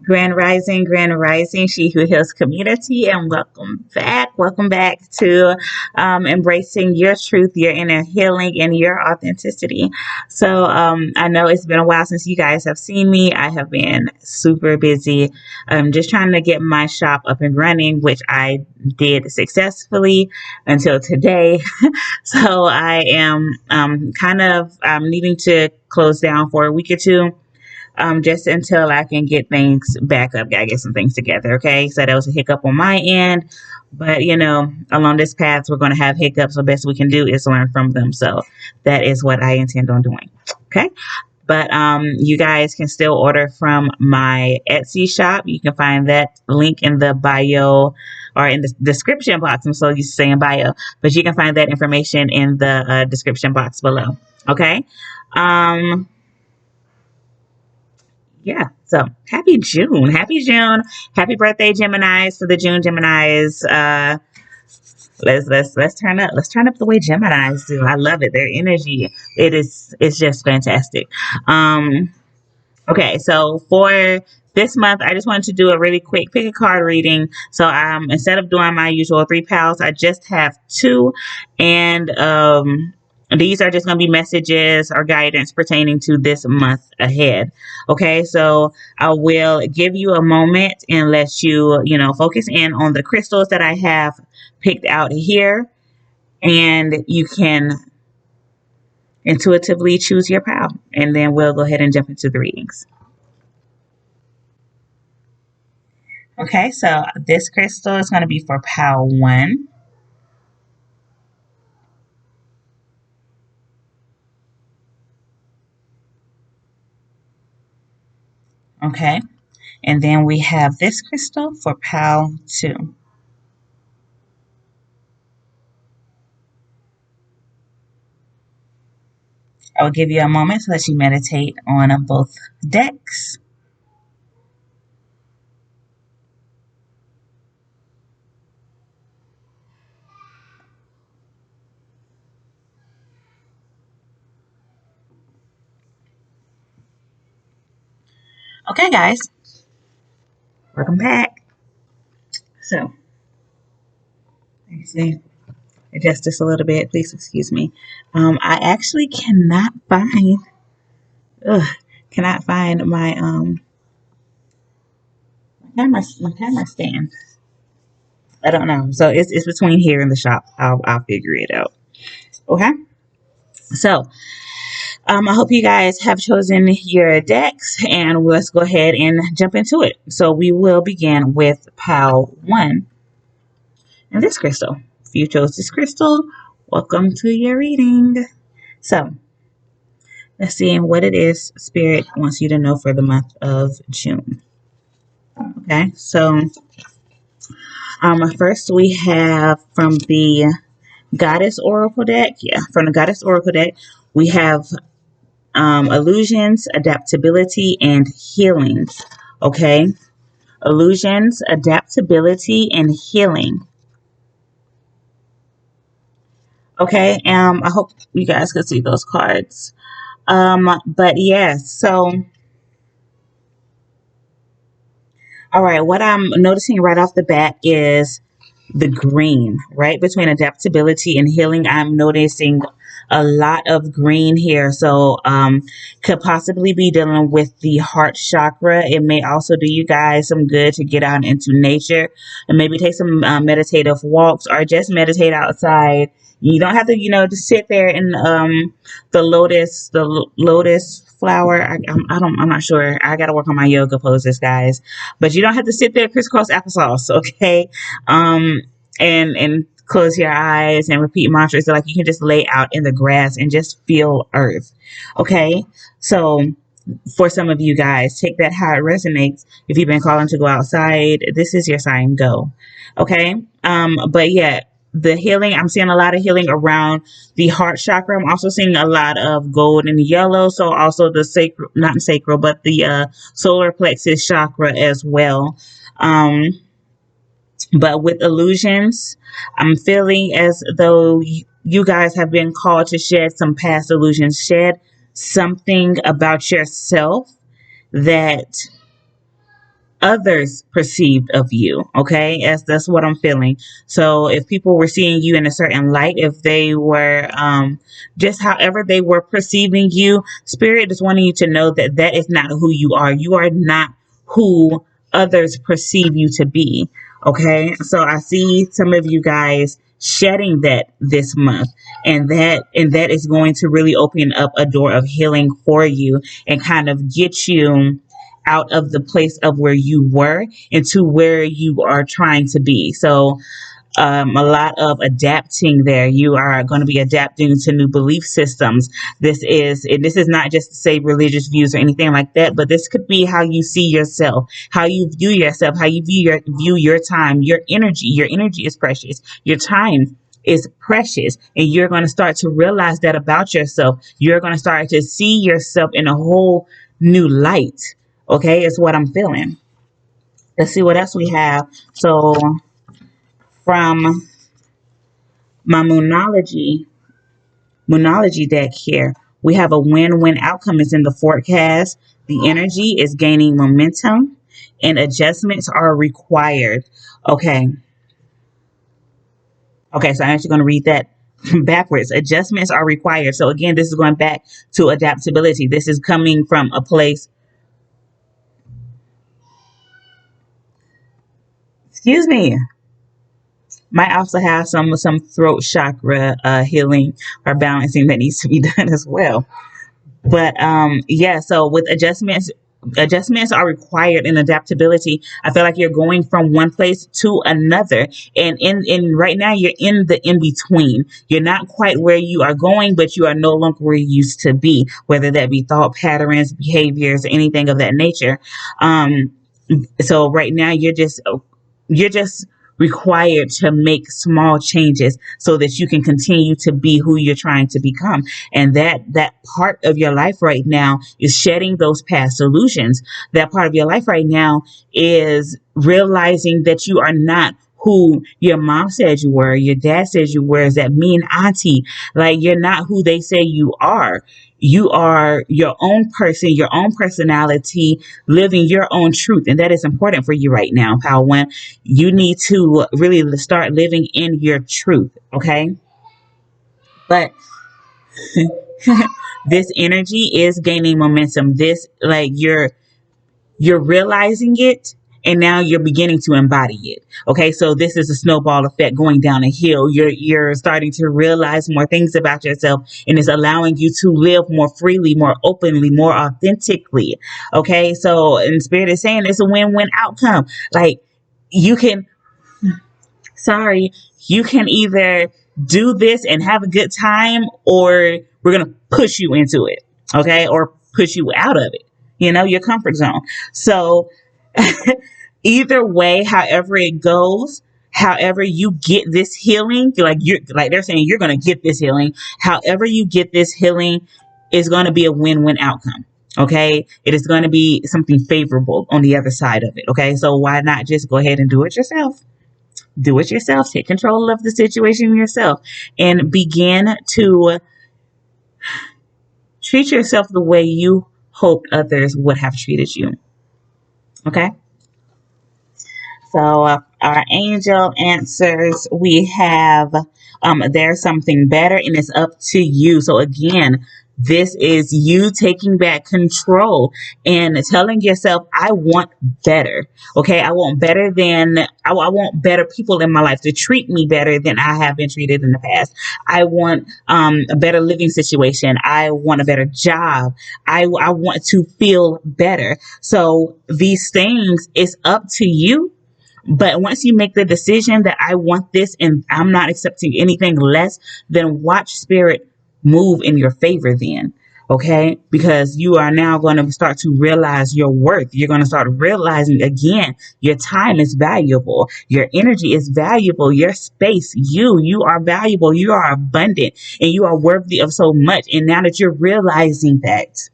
Grand Rising, She Who Heals community, and welcome back to embracing your truth, your inner healing, and your authenticity. So, I know it's been a while since you guys have seen me. I have been super busy, just trying to get my shop up and running, which I did successfully until today. So, I am kind of needing to close down for a week or two just until I can get things back up. Gotta get some things together. Okay. So that was a hiccup on my end. But, along this path, we're going to have hiccups. The best we can do is learn from them. So that is what I intend on doing. Okay. But you guys can still order from my Etsy shop. You can find that link in the bio or in the description box. I'm so used to saying bio, but you can find that information in the description box below. Okay. Um, yeah. So happy June. Happy June. Happy birthday, Geminis, for the June Geminis. Let's turn up. Let's turn up the way Geminis do. I love it. Their energy. It's just fantastic. Um, okay, so for this month, I just wanted to do a really quick pick a card reading. So instead of doing my usual three pals, I just have two, and these are just going to be messages or guidance pertaining to this month ahead. Okay, so I will give you a moment and let you, focus in on the crystals that I have picked out here, and you can intuitively choose your pal, and then we'll go ahead and jump into the readings. Okay, so this crystal is going to be for pal one. Okay, and then we have this crystal for pal two. I'll give you a moment to let you meditate on both decks. Okay, guys, welcome back. So, let me see. Adjust this a little bit. Please excuse me. I actually ugh, cannot find my camera stand. I don't know. So it's between here and the shop. I'll figure it out. Okay. So I hope you guys have chosen your decks, and let's go ahead and jump into it. So we will begin with pile one and this crystal. If you chose this crystal, welcome to your reading. So let's see what it is Spirit wants you to know for the month of June. Okay, so first we have from the Goddess Oracle deck. Yeah, from the Goddess Oracle deck, we have illusions, adaptability, and healing. Okay, illusions, adaptability, and healing. Okay, I hope you guys could see those cards. But yeah, so all right, what I'm noticing right off the bat is the green, right between adaptability and healing. I'm noticing a lot of green here. So could possibly be dealing with the heart chakra. It may also do you guys some good to get out into nature and maybe take some meditative walks or just meditate outside. You don't have to, just sit there in the lotus flower. I'm not sure. I got to work on my yoga poses, guys. But you don't have to sit there crisscross applesauce, okay? And close your eyes and repeat mantras. So, like, you can just lay out in the grass and just feel earth, okay? So for some of you guys, take that how it resonates. If you've been calling to go outside, this is your sign. Go, okay? But yeah, the healing, I'm seeing a lot of healing around the heart chakra. I'm also seeing a lot of gold and yellow. So also the sacral, not sacral, but the solar plexus chakra as well. But with illusions, I'm feeling as though you guys have been called to shed some past illusions, shed something about yourself that others perceived of you. Okay, that's what I'm feeling. So if people were seeing you in a certain light, if they were just however they were perceiving you, spirit is wanting you to know that that is not who you are. You are not who others perceive you to be. Okay, so I see some of you guys shedding that this month, and that is going to really open up a door of healing for you and kind of get you out of the place of where you were into where you are trying to be. So a lot of adapting there. You are going to be adapting to new belief systems. This is not just to say religious views or anything like that, but this could be how you see yourself, how you view yourself, how you view your time, your energy. Your energy is precious. Your time is precious, and you're going to start to realize that about yourself. You're going to start to see yourself in a whole new light. Okay, is what I'm feeling. Let's see what else we have. So from my moonology deck here, we have a win-win outcome is in the forecast. The energy is gaining momentum and adjustments are required. Okay. Okay, so I'm actually going to read that backwards. Adjustments are required. So again, this is going back to adaptability. This is coming from a place, excuse me, might also have some throat chakra healing or balancing that needs to be done as well. But yeah, so with adjustments are required in adaptability. I feel like you're going from one place to another, and in right now you're in the in between. You're not quite where you are going, but you are no longer where you used to be, whether that be thought patterns, behaviors, anything of that nature. um so right now you're just required to make small changes so that you can continue to be who you're trying to become. And that part of your life right now is shedding those past illusions. That part of your life right now is realizing that you are not who your mom said you were, your dad says you were, is that mean auntie. Like, you're not who they say you are. You are your own person, your own personality, living your own truth. And that is important for you right now, pal. One, you need to really start living in your truth. Okay. But this energy is gaining momentum. This, like, you're realizing it, and now you're beginning to embody it. Okay, so this is a snowball effect going down a hill. You're starting to realize more things about yourself, and it's allowing you to live more freely, more openly, more authentically. Okay, so, and spirit is saying it's a win-win outcome. Like, you can, sorry, you can either do this and have a good time, or we're going to push you into it. Okay, or push you out of it, your comfort zone. So either way, however it goes, however you get this healing, like they're saying, you're going to get this healing. However you get this healing is going to be a win-win outcome. Okay, it is going to be something favorable on the other side of it. Okay, so why not just go ahead and do it yourself? Do it yourself. Take control of the situation yourself and begin to treat yourself the way you hoped others would have treated you. Okay. So our angel answers, we have there's something better and it's up to you. So again, this is you taking back control and telling yourself, I want better. Okay, I want better people in my life to treat me better than I have been treated in the past. I want a better living situation. I want a better job. I want to feel better. So these things, it's up to you, but once you make the decision that I want this and I'm not accepting anything less, then watch spirit move in your favor then. Okay? Because you are now going to start to realize your worth. You're going to start realizing again, your time is valuable. Your energy is valuable. Your space, you are valuable. You are abundant and you are worthy of so much. And now that you're realizing that,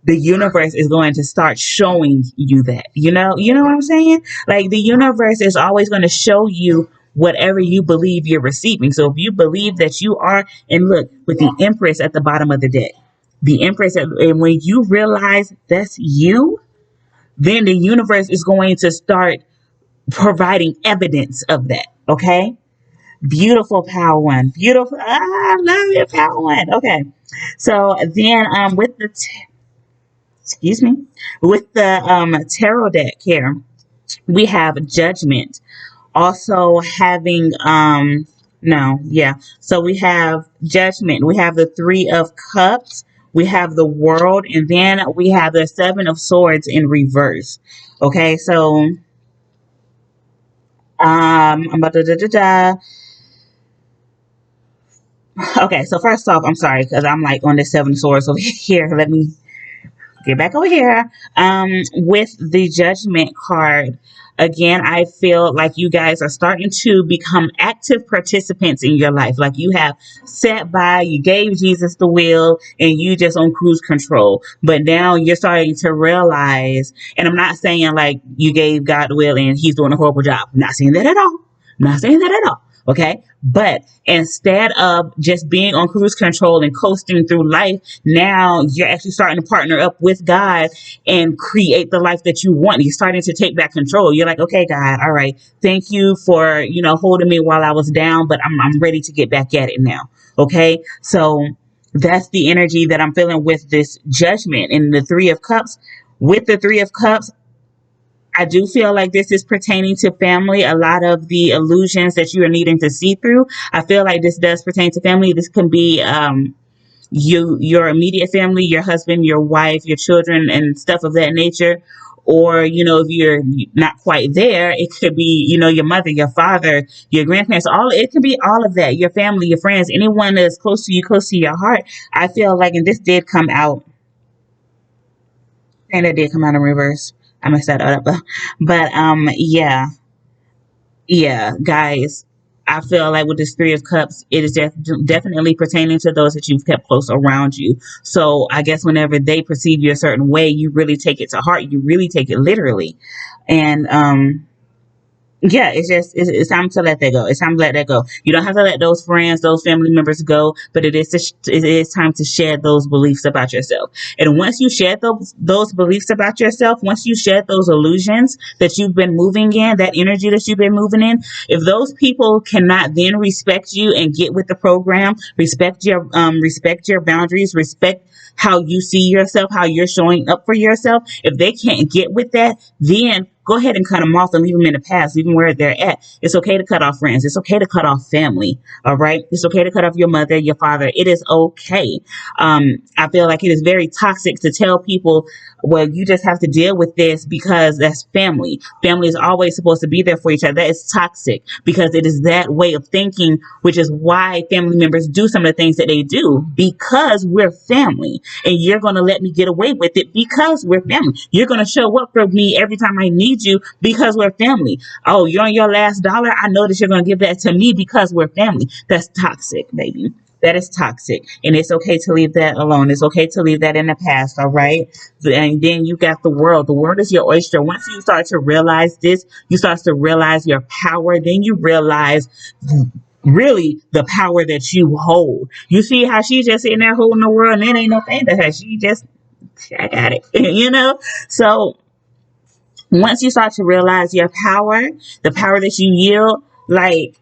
the universe is going to start showing you that. You know what I'm saying? Like, the universe is always going to show you whatever you believe you're receiving. So if you believe that you are, and look, with the Empress at the bottom of the deck, the Empress, and when you realize that's you, then the universe is going to start providing evidence of that. Okay. Beautiful, power one. Beautiful. I love it, power one. Okay. So then with the excuse me, with the tarot deck here, we have judgment. Also having no, yeah. So we have judgment. We have the 3 of cups. We have the world, and then we have the 7 of swords in reverse. Okay, so about okay, so first off, I'm sorry because I'm like on the 7 of swords over here. Let me get back over here. With the judgment card, again, I feel like you guys are starting to become active participants in your life. Like you have sat by, you gave Jesus the will, and you just on cruise control. But now you're starting to realize, and I'm not saying like you gave God the will and he's doing a horrible job. I'm not saying that at all. I'm not saying that at all. Okay. But instead of just being on cruise control and coasting through life, now you're actually starting to partner up with God and create the life that you want. You're starting to take back control. You're like, okay, God, all right. Thank you for, holding me while I was down, but I'm ready to get back at it now. Okay. So that's the energy that I'm feeling with this judgment in the 3 of cups. With the 3 of cups, I do feel like this is pertaining to family. A lot of the illusions that you are needing to see through, I feel like this does pertain to family. This can be your immediate family, your husband, your wife, your children, and stuff of that nature. Or, if you're not quite there, it could be, your mother, your father, your grandparents, it could be all of that, your family, your friends, anyone that's close to you, close to your heart. I feel like, and this did come out, and it did come out in reverse. I messed that up. But yeah, guys, I feel like with this 3 of cups, it is definitely pertaining to those that you've kept close around you. So I guess whenever they perceive you a certain way, you really take it to heart. You really take it literally. And yeah, it's time to let that go. It's time to let that go. You don't have to let those friends, those family members go, but it is time to shed those beliefs about yourself. And once you shed those beliefs about yourself, once you shed those illusions that you've been moving in, that energy that you've been moving in, if those people cannot then respect you and get with the program, respect your boundaries, respect how you see yourself, how you're showing up for yourself, if they can't get with that, then go ahead and cut them off and leave them in the past, leave them where they're at. It's okay to cut off friends. It's okay to cut off family. All right. It's okay to cut off your mother, your father. It is okay. I feel like it is very toxic to tell people, well, you just have to deal with this because that's family. Family is always supposed to be there for each other. That is toxic because it is that way of thinking, which is why family members do some of the things that they do, because we're family. And you're going to let me get away with it because we're family. You're going to show up for me every time I need you because we're family. Oh, you're on your last dollar. I know that you're going to give that to me because we're family. That's toxic, baby. That is toxic. And it's okay to leave that alone. It's okay to leave that in the past. All right. And then you got the world. The world is your oyster. Once you start to realize this, you start to realize your power. Then you realize really the power that you hold. You see how she's just sitting there holding the world and it ain't no thing to her. I got it. So once you start to realize your power, the power that you yield, like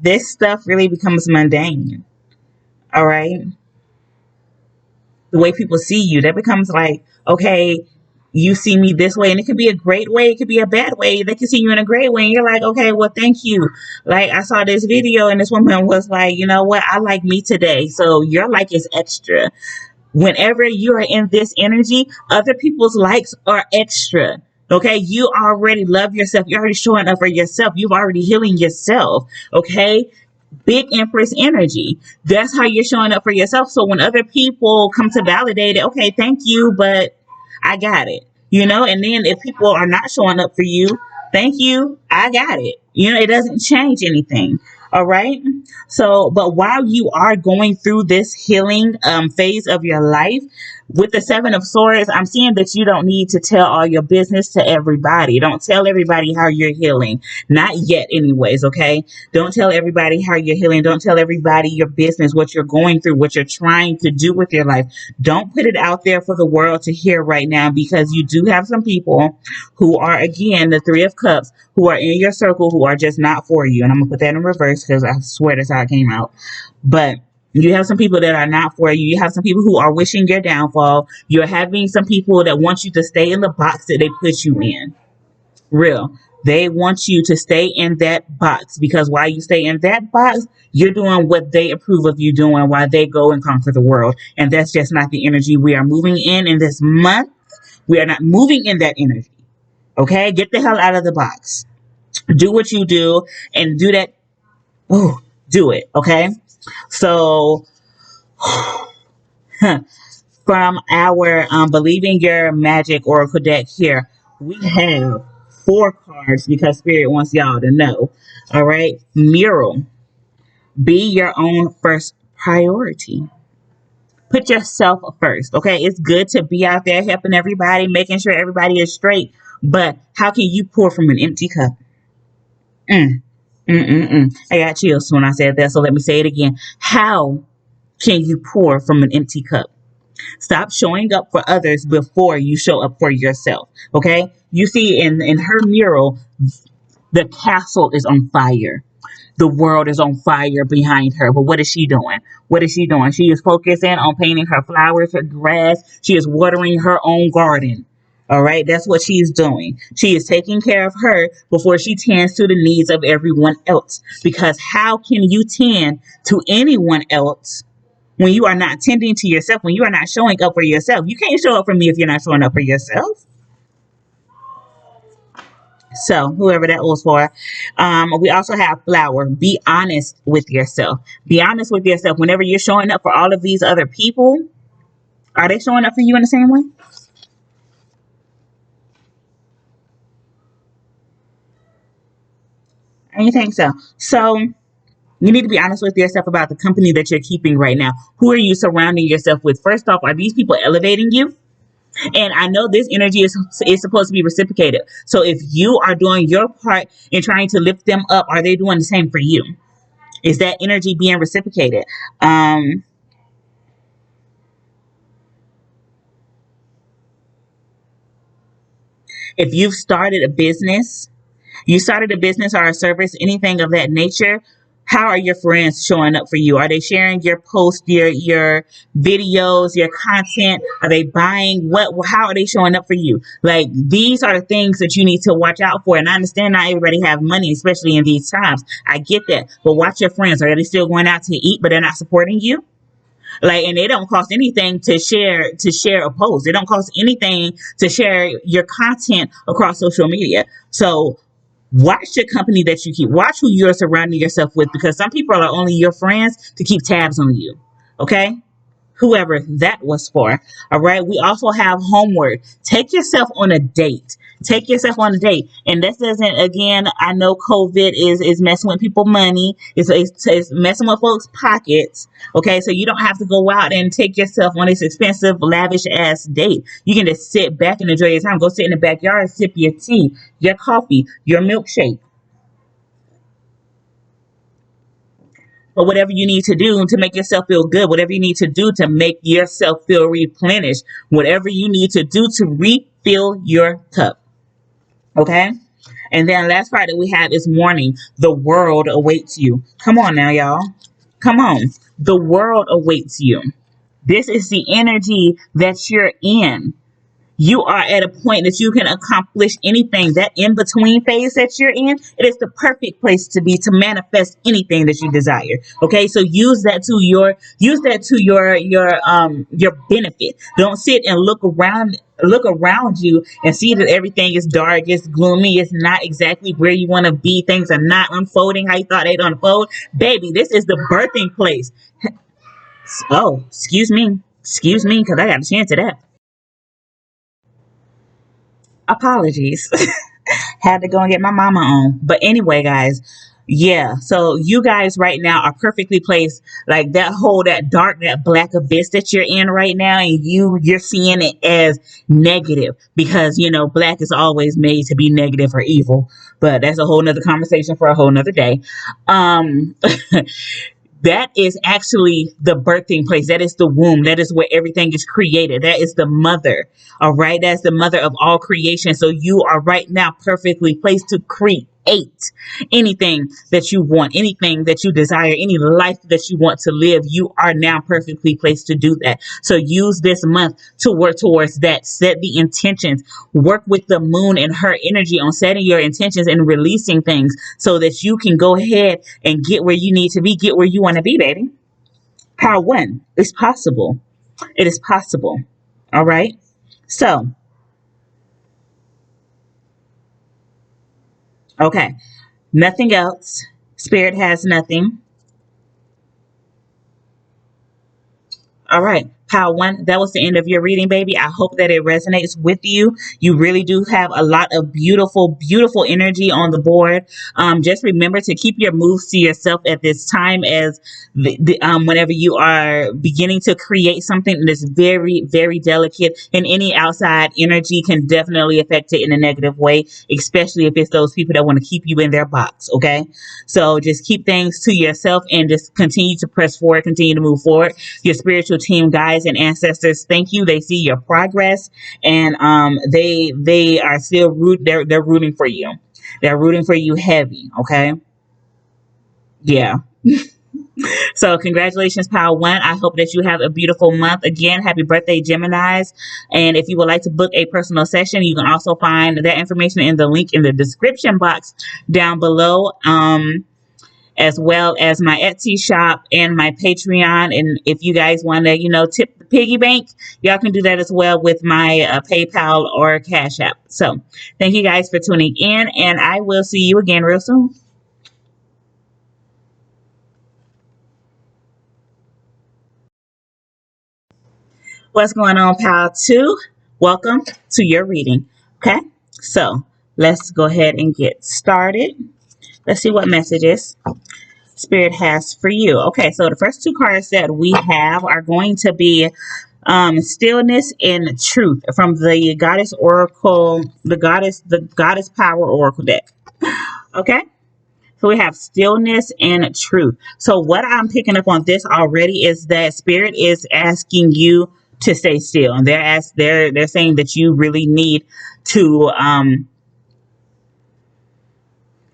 this stuff really becomes mundane. All right. The way people see you, that becomes like, okay, you see me this way, and it could be a great way, it could be a bad way. They can see you in a great way, and you're like, okay, well, thank you. Like, I saw this video, and this woman was like, you know what, I like me today, so your like is extra. Whenever you are in this energy, other people's likes are extra. Okay, you already love yourself. You're already showing up for yourself. You've already healing yourself. Okay, big Empress energy. That's how you're showing up for yourself. So when other people come to validate it, okay, thank you, but I got it. And then if people are not showing up for you, thank you, I got it. It doesn't change anything. All right. So, but while you are going through this healing phase of your life, With the Seven of Swords, I'm seeing that you don't need to tell all your business to everybody. Don't tell everybody how you're healing. Not yet, anyways, okay? Don't tell everybody how you're healing. Don't tell everybody your business, what you're going through, what you're trying to do with your life. Don't put it out there for the world to hear right now, because you do have some people who are, again, the Three of Cups, who are in your circle, who are just not for you. And I'm going to put that in reverse because I swear that's how it came out. But you have some people that are not for you. You have some people who are wishing your downfall. You're having some people that want you to stay in the box that they put you in. Real. They want you to stay in that box, because while you stay in that box, you're doing what they approve of you doing while they go and conquer the world. And that's just not the energy we are moving in this month. We are not moving in that energy. Okay? Get the hell out of the box. Do what you do and do that. Oh, do it. Okay? So, from our Believing Your Magic Oracle deck here, we have 4 cards because Spirit wants y'all to know. All right. Mural. Be your own first priority. Put yourself first. Okay. It's good to be out there helping everybody, making sure everybody is straight. But how can you pour from an empty cup? Mm, I got chills when I said that. So let me say it again. How can you pour from an empty cup? Stop showing up for others before you show up for yourself. Okay. You see in her mural, the castle is on fire. The world is on fire behind her. But what is she doing? What is she doing? She is focusing on painting her flowers, her grass. She is watering her own garden. All right. That's what she is doing. She is taking care of her before she tends to the needs of everyone else. Because how can you tend to anyone else when you are not tending to yourself, when you are not showing up for yourself? You can't show up for me if you're not showing up for yourself. So, whoever that was for. We also have flower. Be honest with yourself. Be honest with yourself. Whenever you're showing up for all of these other people, are they showing up for you in the same way? I don't think so. So, you need to be honest with yourself about the company that you're keeping right now. Who are you surrounding yourself with? First off, are these people elevating you? And I know this energy is supposed to be reciprocated. So if you are doing your part in trying to lift them up, are they doing the same for you? Is that energy being reciprocated? If you've started a business, you started a business or a service, anything of that nature, how are your friends showing up for you? Are they sharing your posts, your videos, your content? Are they buying what? How are they showing up for you? Like, these are the things that you need to watch out for. And I understand not everybody have money, especially in these times. I get that, but watch your friends. Are they still going out to eat, but they're not supporting you? Like, and it don't cost anything to share a post. It don't cost anything to share your content across social media. So watch the company that you keep. Watch who you're surrounding yourself with, because some people are only your friends to keep tabs on you. Okay? Whoever that was for. All right. We also have homework. Take yourself on a date. Take yourself on a date. And this doesn't, again, I know COVID is messing with people's money. It's messing with folks' pockets. Okay. So you don't have to go out and take yourself on this expensive, lavish ass date. You can just sit back and enjoy your time. Go sit in the backyard, sip your tea, your coffee, your milkshake. Or whatever you need to do to make yourself feel good, whatever you need to do to make yourself feel replenished, whatever you need to do to refill your cup. Okay? And then last part that we have is warning. The world awaits you. Come on now, y'all. Come on. The world awaits you. This is the energy that you're in. You are at a point that you can accomplish anything. That in between phase that you're in, it is the perfect place to be to manifest anything that you desire. Okay, so use that to your benefit. Don't sit and look around you and see that everything is dark, it's gloomy, it's not exactly where you want to be. Things are not unfolding how you thought they'd unfold. Baby, this is the birthing place. Oh, excuse me, because I got a chance of that. Apologies. Had to go and get my mama on. But anyway, guys, Yeah, so you guys right now are perfectly placed, like that whole, that dark, that black abyss that you're in right now, and you're seeing it as negative because black is always made to be negative or evil, but that's a whole nother conversation for a whole nother day. Um, that is actually the birthing place. That is the womb. That is where everything is created. That is the mother. All right. That's the mother of all creation. So you are right now perfectly placed to create anything that you want, anything that you desire, any life that you want to live. You are now perfectly placed to do that. So use this month to work towards that. Set the intentions. Work with the moon and her energy on setting your intentions and releasing things so that you can go ahead and get where you need to be, get where you want to be, baby. Power one. It's possible. It is possible. All right. So, okay. Nothing else. Spirit has nothing. All right. Pile one, that was the end of your reading, baby. I hope that it resonates with you. You really do have a lot of beautiful, beautiful energy on the board. Just remember to keep your moves to yourself at this time, as whenever you are beginning to create something that's very, very delicate, and any outside energy can definitely affect it in a negative way, especially if it's those people that want to keep you in their box. Okay. So just keep things to yourself and just continue to press forward, continue to move forward. Your spiritual team, guides, and ancestors, thank you. They see your progress, and they are still they're rooting for you. They're rooting for you heavy. Okay. Yeah. So congratulations, Power One. I hope that you have a beautiful month. Again, happy birthday, Geminis. And if you would like to book a personal session, you can also find that information in the link in the description box down below. As well as my Etsy shop and my Patreon. And if you guys want to, tip the piggy bank, y'all can do that as well with my PayPal or Cash App. So thank you guys for tuning in, and I will see you again real soon. What's going on, pal? Two? Welcome to your reading. Okay, so let's go ahead and get started. Let's see what messages Spirit has for you. Okay, so the first two cards that we have are going to be stillness and truth from the Goddess Oracle, the Goddess Power Oracle deck. Okay, so we have stillness and truth. So what I'm picking up on this already is that Spirit is asking you to stay still, and they're saying that you really need to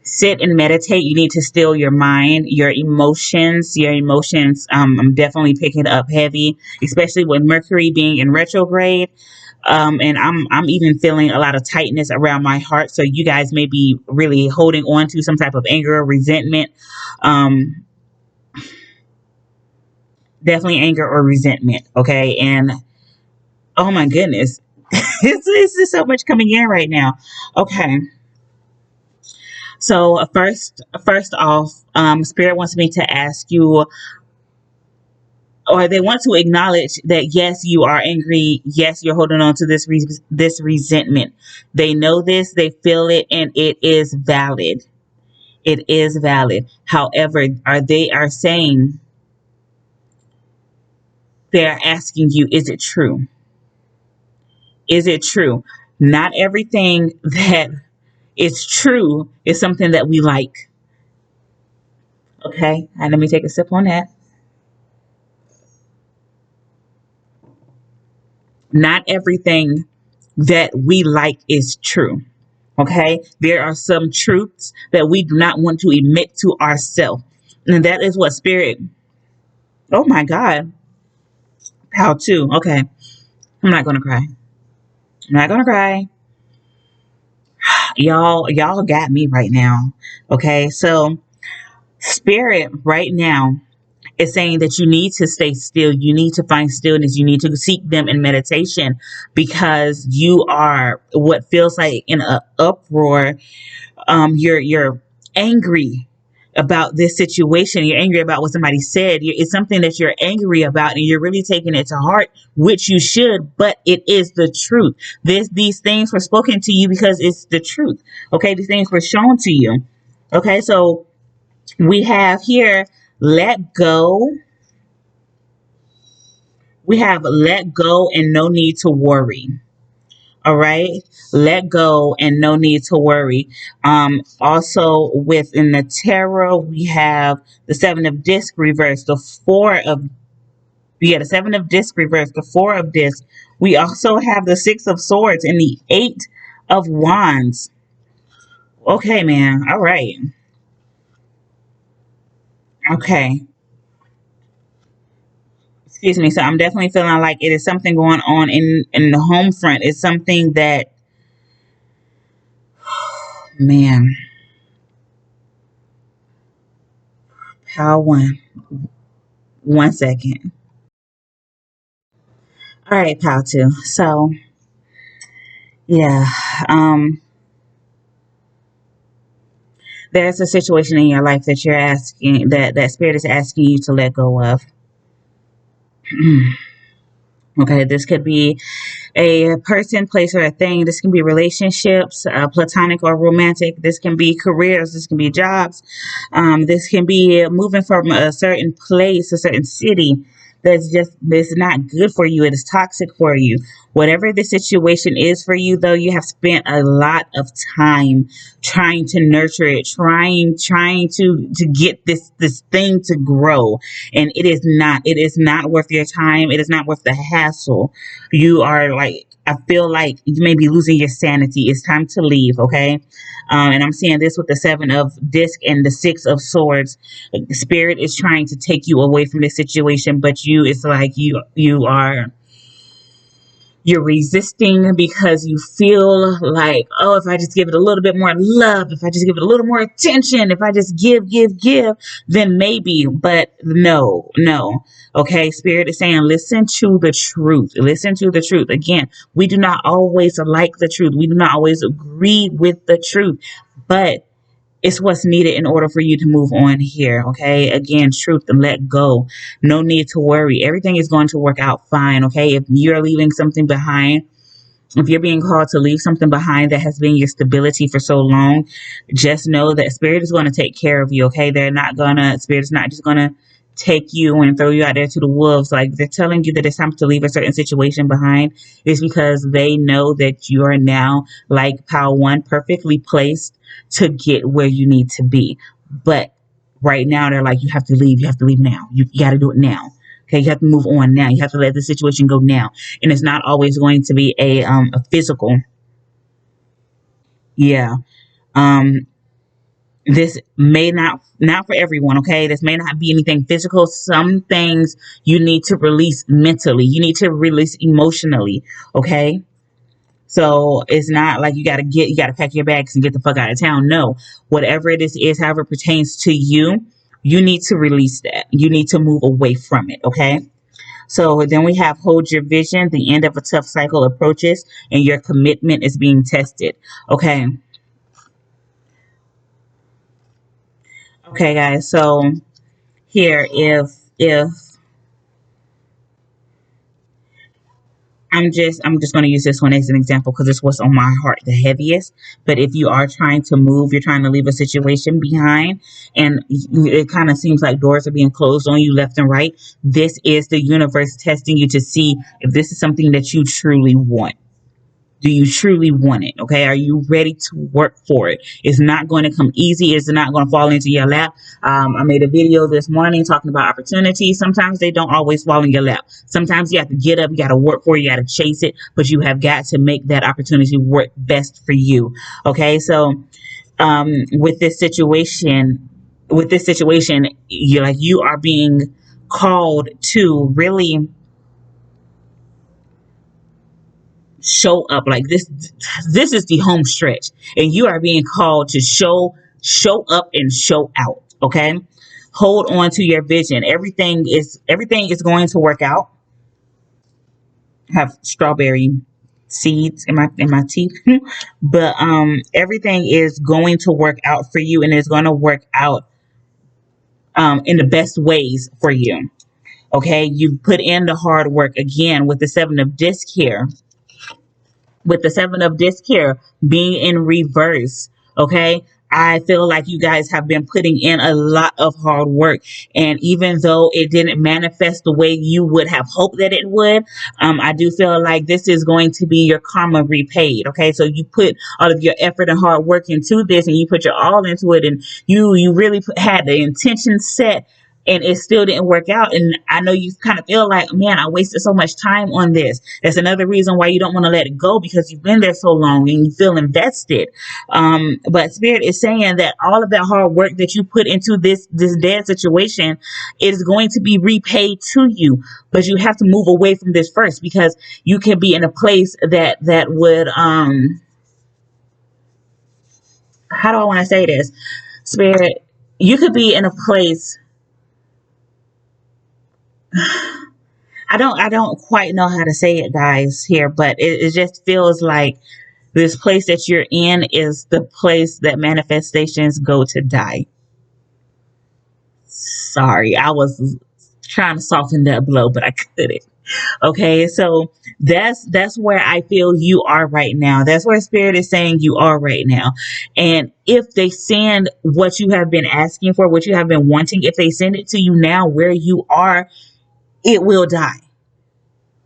sit and meditate. You need to still your mind, your emotions. I'm definitely picking up heavy, especially with Mercury being in retrograde. And I'm even feeling a lot of tightness around my heart. So you guys may be really holding on to some type of anger or resentment. Um, Definitely anger or resentment. Okay. And oh my goodness, it's just so much coming in right now. Okay. So first off, Spirit wants me to ask you, or they want to acknowledge that yes, you are angry. Yes, you're holding on to this resentment. They know this, they feel it, and it is valid. It is valid. However, they are saying, they're asking you, is it true? Is it true? Not everything that is true is something that we like. Okay, and let me take a sip on that. Not everything that we like is true. Okay, there are some truths that we do not want to admit to ourselves, and that is what Spirit. Oh my God, how to? Okay, I'm not gonna cry. I'm not gonna cry. Y'all got me right now. Okay, so Spirit right now is saying that you need to stay still. You need to find stillness. You need to seek them in meditation, because you are what feels like in an uproar. You're angry about this situation. You're angry about what somebody said. It's something that you're angry about, and you're really taking it to heart, which you should. But it is the truth. These things were spoken to you because it's the truth. Okay, these things were shown to you. Okay, so We have here let go. We have let go and no need to worry. All right. Let go and no need to worry. Also within the tarot, we have the seven of disc reversed, the seven of disc reversed, the four of disc. We also have the six of swords and the eight of wands. Okay, man. All right. Okay. Excuse me. So I'm definitely feeling like it is something going on in the home front. It's something that, man, how one second. All right, pal two. So yeah, um, there's a situation in your life that you're asking that spirit is asking you to let go of. Okay, this could be a person, place, or a thing. This can be relationships, platonic or romantic. This can be careers. This can be jobs. This can be moving from a certain place, a certain city that's not good for you. It is toxic for you. Whatever the situation is for you, though, you have spent a lot of time trying to nurture it, trying to get this thing to grow, and it is not worth your time. It is not worth the hassle. You are like, I feel like you may be losing your sanity. It's time to leave, okay? And I'm seeing this with the seven of disc and the six of swords. Spirit is trying to take you away from this situation, but it's like you're resisting because you feel like, oh, if I just give it a little bit more love, if I just give it a little more attention, if I just give, then maybe. But no, no. Okay, Spirit is saying, listen to the truth. Listen to the truth. Again, we do not always like the truth. We do not always agree with the truth. But it's what's needed in order for you to move on here. Okay. Again, truth and let go. No need to worry. Everything is going to work out fine. Okay. If you're leaving something behind, if you're being called to leave something behind that has been your stability for so long, just know that spirit is going to take care of you. Okay. Spirit is not just going to take you and throw you out there to the wolves. Like, they're telling you that it's time to leave a certain situation behind. It's because they know that you are now, like Power One, perfectly placed to get where you need to be. But right now, they're like, you have to leave. You have to leave now. You got to do it now. Okay, you have to move on now. You have to let the situation go now, and it's not always going to be a physical. Yeah. Um, this may not for everyone. Okay, this may not be anything physical. Some things you need to release mentally. You need to release emotionally. Okay. So it's not like you gotta pack your bags and get the fuck out of town. No, whatever it is, however it pertains to you, you need to release that. You need to move away from it. Okay. So then we have hold your vision. The end of a tough cycle approaches, and your commitment is being tested. Okay. Okay, guys. So here, if I'm just going to use this one as an example because it's what's on my heart the heaviest. But if you are trying to move, you're trying to leave a situation behind, and it kind of seems like doors are being closed on you left and right. This is the universe testing you to see if this is something that you truly want. Do you truly want it? Okay. Are you ready to work for it? It's not going to come easy. It's not going to fall into your lap. I made a video this morning talking about opportunities. Sometimes they don't always fall in your lap. Sometimes you have to get up, you got to work for it, you got to chase it, but you have got to make that opportunity work best for you. Okay. So, with this situation, you are being called to really show up. Like, this is the home stretch, and you are being called to show up and show out. Okay, hold on to your vision. Everything is going to work out. I have strawberry seeds in my teeth. But everything is going to work out for you, and it's going to work out in the best ways for you. Okay, you put in the hard work. Again, with the seven of disc here, being in reverse. Okay. I feel like you guys have been putting in a lot of hard work. And even though it didn't manifest the way you would have hoped that it would, I do feel like this is going to be your karma repaid. Okay. So you put all of your effort and hard work into this, and you put your all into it, and you really had the intention set, and it still didn't work out. And I know you kind of feel like, man, I wasted so much time on this. That's another reason why you don't want to let it go, because you've been there so long and you feel invested. But Spirit is saying that all of that hard work that you put into this dead situation is going to be repaid to you. But you have to move away from this first, because you can be in a place that would how do I want to say this, Spirit? You could be in a place. I don't quite know how to say it, guys, here, but it just feels like this place that you're in is the place that manifestations go to die. Sorry, I was trying to soften that blow, but I couldn't. Okay, so that's where I feel you are right now. That's where Spirit is saying you are right now. And if they send what you have been asking for, what you have been wanting, if they send it to you now where you are, it will die.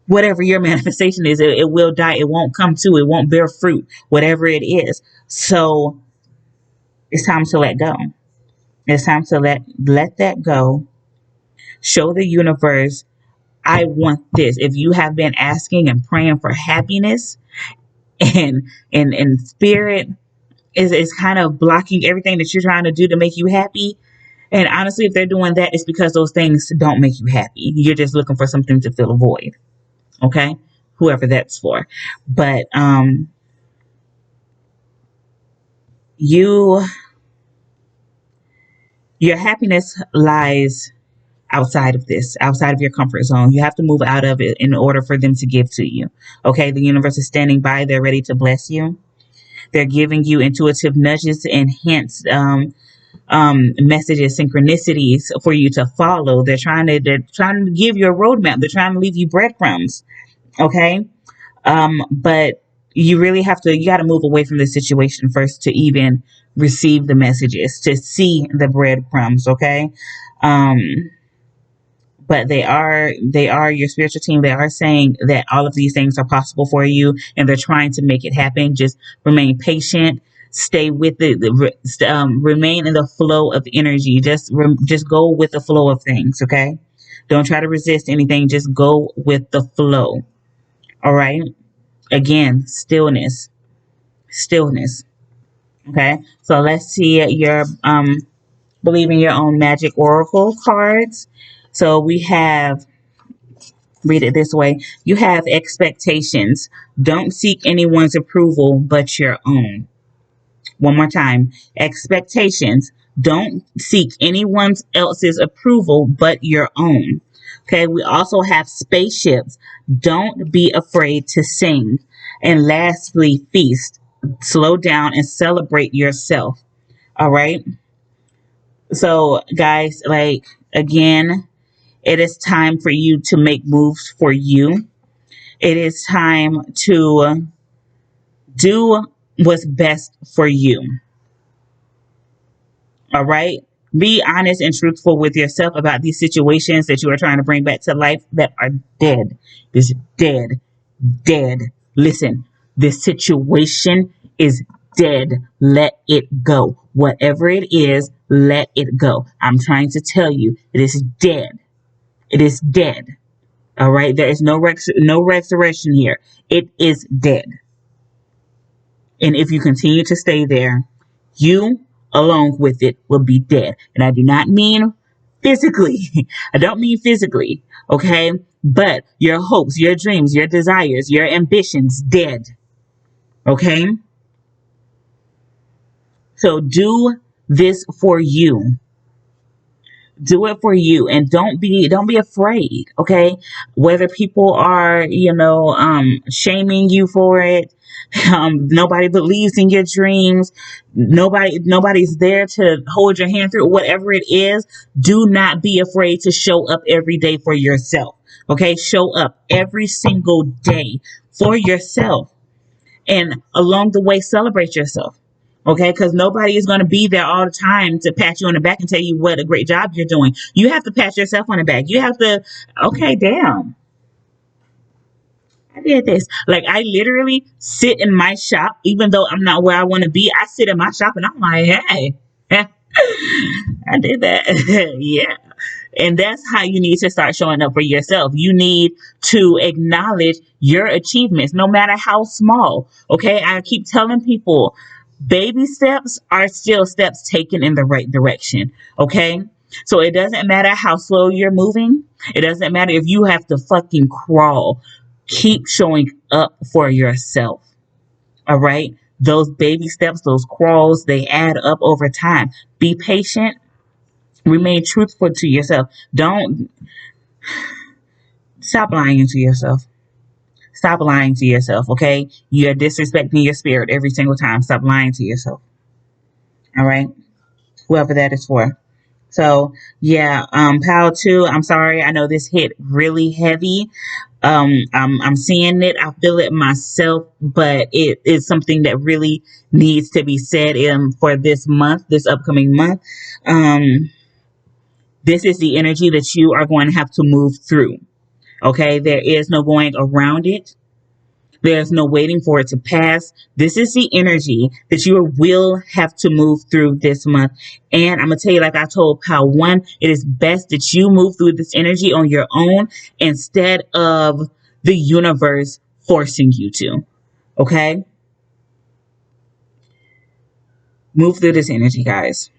Whatever your manifestation is, it will die. It won't come to, it won't bear fruit, whatever it is. So it's time to let go. It's time to let that go. Show the universe, I want this. If you have been asking and praying for happiness, and Spirit is kind of blocking everything that you're trying to do to make you happy. And honestly, if they're doing that, it's because those things don't make you happy. You're just looking for something to fill a void. Okay, whoever that's for. But you your happiness lies outside of this, outside of your comfort zone. You have to move out of it in order for them to give to you. Okay, the universe is standing by. They're ready to bless you. They're giving you intuitive nudges and hints, messages, synchronicities for you to follow. They're trying to give you a roadmap. They're trying to leave you breadcrumbs. Okay, but you really you got to move away from the situation first to even receive the messages, to see the breadcrumbs. Okay. But they are your spiritual team. They are saying that all of these things are possible for you, and they're trying to make it happen. Just remain patient, stay with it, remain in the flow of energy. Just go with the flow of things. Okay, don't try to resist anything. Just go with the flow. All right. Again, stillness. Okay, so let's see your believe in your own magic oracle cards. So we have, read it this way, you have expectations. Don't seek anyone's approval but your own. One more time, expectations. Don't seek anyone else's approval but your own. Okay, we also have spaceships. Don't be afraid to sing. And lastly, feast. Slow down and celebrate yourself. All right. So, guys, like, again, it is time for you to make moves for you. It is time to do what's best for you. All right. Be honest and truthful with yourself about these situations that you are trying to bring back to life that are dead. This dead, dead. Listen, this situation is dead. Let it go. Whatever it is, let it go. I'm trying to tell you, it is dead. It is dead. All right. There is no resurrection here. It is dead. And if you continue to stay there, you, along with it, will be dead. And I do not mean physically. I don't mean physically. Okay. But your hopes, your dreams, your desires, your ambitions, dead. Okay. So do this for you. Do it for you, and don't be afraid. Okay, whether people are shaming you for it, nobody believes in your dreams, nobody's there to hold your hand through whatever it is. Do not be afraid to show up every day for yourself. Okay, show up every single day for yourself, and along the way celebrate yourself. Okay, because nobody is going to be there all the time to pat you on the back and tell you what a great job you're doing. You have to pat yourself on the back. You have to, okay, damn, I did this. Like, I literally sit in my shop, even though I'm not where I want to be. I sit in my shop and I'm like, hey, I did that. Yeah. And that's how you need to start showing up for yourself. You need to acknowledge your achievements, no matter how small. Okay. I keep telling people baby steps are still steps taken in the right direction. Okay. So it doesn't matter how slow you're moving. It doesn't matter if you have to fucking crawl. Keep showing up for yourself. All right. Those baby steps, those crawls, they add up over time. Be patient. Remain truthful to yourself. Don't stop lying to yourself. Stop lying to yourself, okay? You're disrespecting your spirit every single time. Stop lying to yourself. All right? Whoever that is for. So yeah, Pal 2, I'm sorry. I know this hit really heavy. I'm seeing it. I feel it myself, but it is something that really needs to be said for this month, this upcoming month. This is the energy that you are going to have to move through. Okay, there is no going around it. There's no waiting for it to pass. This is the energy that you will have to move through this month. And I'm going to tell you, like I told Pal 1, it is best that you move through this energy on your own instead of the universe forcing you to. Okay? Move through this energy, guys.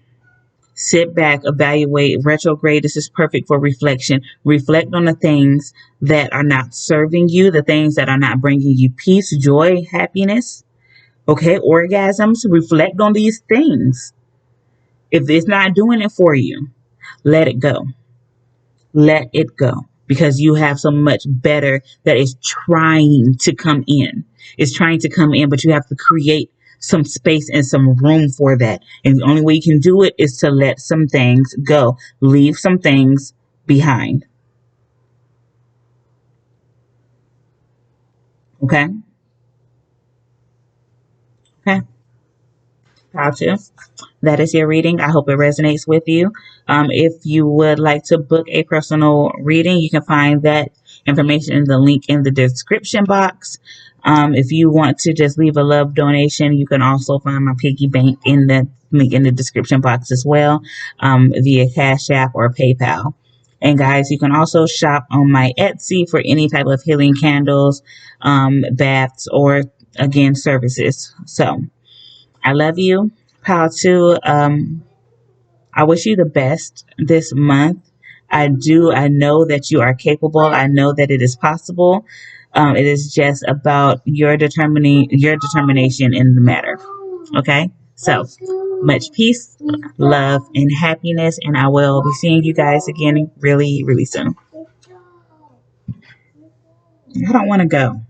Sit back, evaluate, retrograde. This is perfect for reflection. Reflect on the things that are not serving you, the things that are not bringing you peace, joy, happiness, okay, orgasms. Reflect on these things. If it's not doing it for you, let it go. Let it go because you have so much better that is trying to come in. It's trying to come in, but you have to create some space and some room for that. And the only way you can do it is to let some things go, leave some things behind. Okay? Okay. Gotcha. That is your reading. I hope it resonates with you. If you would like to book a personal reading, you can find that information in the link in the description box. If you want to just leave a love donation, you can also find my piggy bank in the link in the description box as well, via Cash App or PayPal. And guys, you can also shop on my Etsy for any type of healing candles, baths, or again, services. So I love you. Pal 2, I wish you the best this month. I do. I know that you are capable. I know that it is possible. It is just about your determination in the matter. Okay? So much peace, love, and happiness. And I will be seeing you guys again really, really soon. I don't want to go.